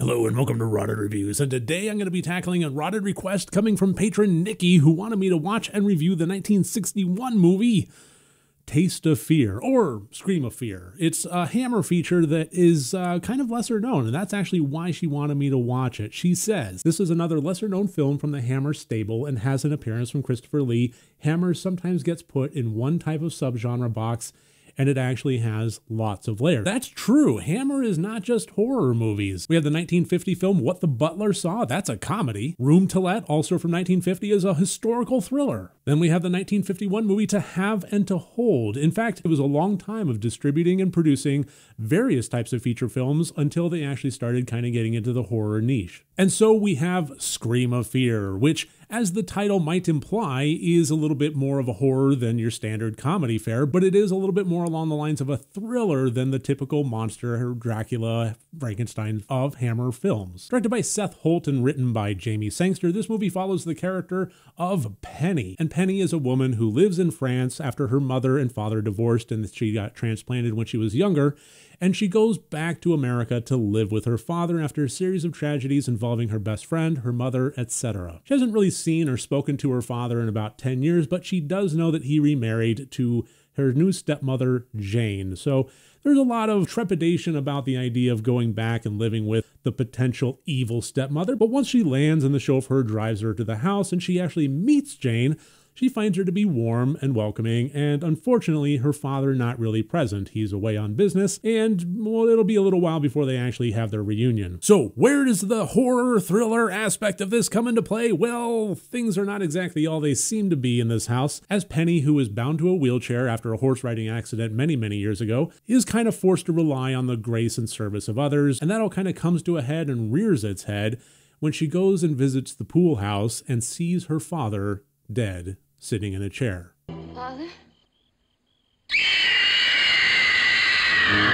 Hello and welcome to Rotted Reviews, and today I'm going to be tackling a rotted request coming from patron Nikki, who wanted me to watch and review the 1961 movie Taste of Fear, or Scream of Fear. It's a Hammer feature that is kind of lesser known, and that's actually why she wanted me to watch it. She says, this is another lesser known film from the Hammer stable and has an appearance from Christopher Lee. Hammer sometimes gets put in one type of subgenre box, and it actually has lots of layers. That's true. Hammer is not just horror movies. We have the 1950 film What the Butler Saw. That's a comedy. Room to Let, also from 1950, is a historical thriller. Then we have the 1951 movie To Have and to Hold. In fact, it was a long time of distributing and producing various types of feature films until they actually started kind of getting into the horror niche. And so we have Scream of Fear, which, as the title might imply, is a little bit more of a horror than your standard comedy fare, but it is a little bit more along the lines of a thriller than the typical monster, Dracula, Frankenstein of Hammer films. Directed by Seth Holt and written by Jamie Sangster, this movie follows the character of Penny. And Penny is a woman who lives in France after her mother and father divorced and she got transplanted when she was younger. And she goes back to America to live with her father after a series of tragedies involving her best friend, her mother, etc. She hasn't really seen or spoken to her father in about 10 years, but she does know that he remarried to her new stepmother, Jane. So there's a lot of trepidation about the idea of going back and living with the potential evil stepmother. But once she lands and the chauffeur drives her to the house and she actually meets Jane, she finds her to be warm and welcoming, and unfortunately, her father not really present. He's away on business, and well, it'll be a little while before they actually have their reunion. So where does the horror thriller aspect of this come into play? Well, things are not exactly all they seem to be in this house, as Penny, who is bound to a wheelchair after a horse riding accident many years ago, is kind of forced to rely on the grace and service of others, and that all kind of comes to a head and rears its head when she goes and visits the pool house and sees her father dead, sitting in a chair. Father?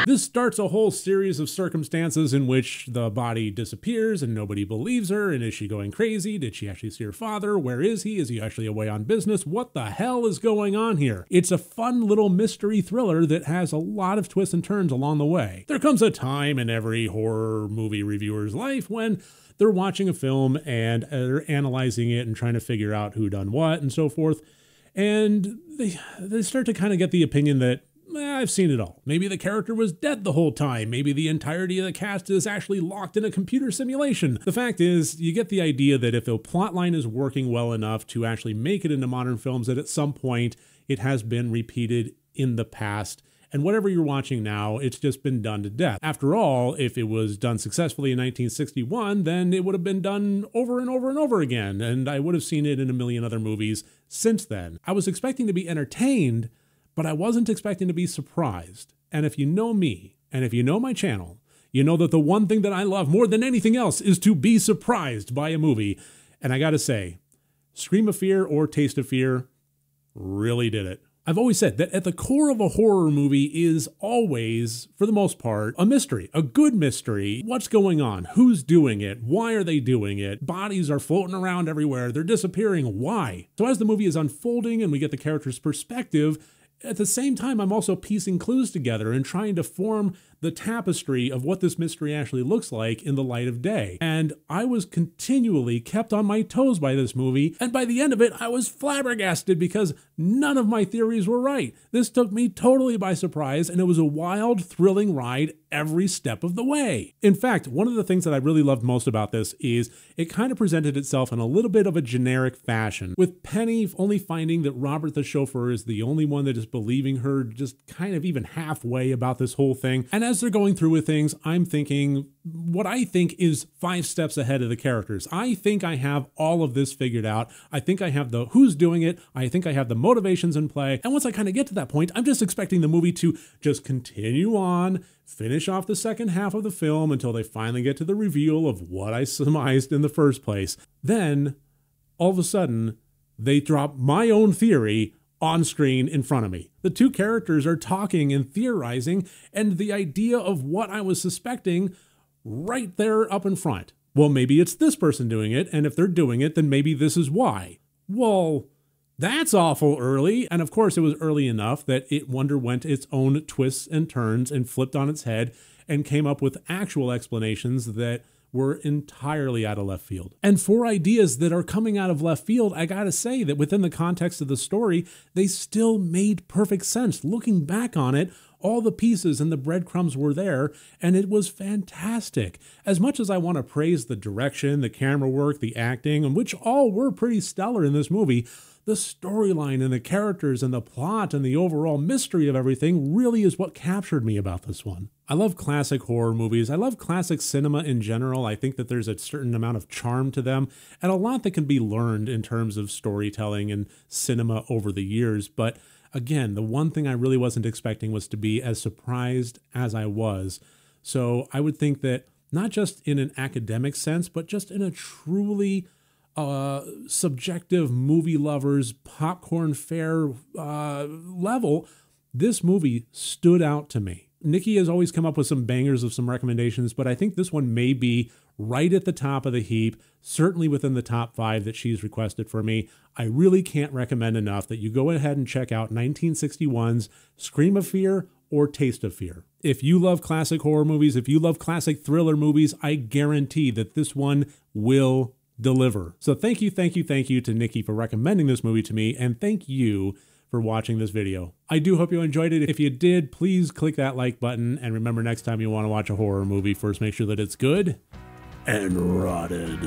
This starts a whole series of circumstances in which the body disappears and nobody believes her. And is she going crazy? Did she actually see her father? Where is he? Is he actually away on business? What the hell is going on here? It's a fun little mystery thriller that has a lot of twists and turns along the way. There comes a time in every horror movie reviewer's life when they're watching a film and they're analyzing it and trying to figure out who done what and so forth. And they start to kind of get the opinion that, I've seen it all. Maybe the character was dead the whole time. Maybe the entirety of the cast is actually locked in a computer simulation. The fact is, you get the idea that if a plotline is working well enough to actually make it into modern films, that at some point it has been repeated in the past. And whatever you're watching now, it's just been done to death. After all, if it was done successfully in 1961, then it would have been done over and over and over again, and I would have seen it in a million other movies since then. I was expecting to be entertained, but I wasn't expecting to be surprised. And if you know me, and if you know my channel, you know that the one thing that I love more than anything else is to be surprised by a movie. And I gotta say, Scream of Fear or Taste of Fear really did it. I've always said that at the core of a horror movie is always, for the most part, a mystery, a good mystery. What's going on? Who's doing it? Why are they doing it? Bodies are floating around everywhere. They're disappearing. Why? So as the movie is unfolding and we get the character's perspective, at the same time, I'm also piecing clues together and trying to form the tapestry of what this mystery actually looks like in the light of day. And I was continually kept on my toes by this movie, and by the end of it, I was flabbergasted because none of my theories were right. This took me totally by surprise, and it was a wild, thrilling ride every step of the way. In fact, one of the things that I really loved most about this is it kind of presented itself in a little bit of a generic fashion, with Penny only finding that Robert the chauffeur is the only one that is believing her just kind of even halfway about this whole thing. And as they're going through with things, I'm thinking what I think is 5 steps ahead of the characters. I think I have all of this figured out. I think I have the who's doing it. I think I have the motivations in play. And once I kind of get to that point, I'm just expecting the movie to just continue on, finish off the second half of the film until they finally get to the reveal of what I surmised in the first place. Then, all of a sudden, they drop my own theory on screen in front of me. The two characters are talking and theorizing, and the idea of what I was suspecting right there up in front. Well, maybe it's this person doing it, and if they're doing it, then maybe this is why. Well, that's awful early. And of course, it was early enough that it underwent its own twists and turns and flipped on its head and came up with actual explanations that were entirely out of left field. And for ideas that are coming out of left field, I gotta say that within the context of the story, they still made perfect sense. Looking back on it, all the pieces and the breadcrumbs were there, and it was fantastic. As much as I want to praise the direction, the camera work, the acting, and which all were pretty stellar in this movie, the storyline and the characters and the plot and the overall mystery of everything really is what captured me about this one. I love classic horror movies. I love classic cinema in general. I think that there's a certain amount of charm to them and a lot that can be learned in terms of storytelling and cinema over the years. But again, the one thing I really wasn't expecting was to be as surprised as I was. So I would think that not just in an academic sense, but just in a truly subjective movie lovers popcorn fare level, this movie stood out to me. Nikki has always come up with some bangers of some recommendations, but I think this one may be right at the top of the heap, certainly within the top 5 that she's requested for me. I really can't recommend enough that you go ahead and check out 1961's Scream of Fear or Taste of Fear. If you love classic horror movies, if you love classic thriller movies, I guarantee that this one will deliver. So thank you to Nikki for recommending this movie to me, and thank you for watching this video. I do hope you enjoyed it. If you did, please click that like button, and remember, next time you want to watch a horror movie, first make sure that it's good and rotted.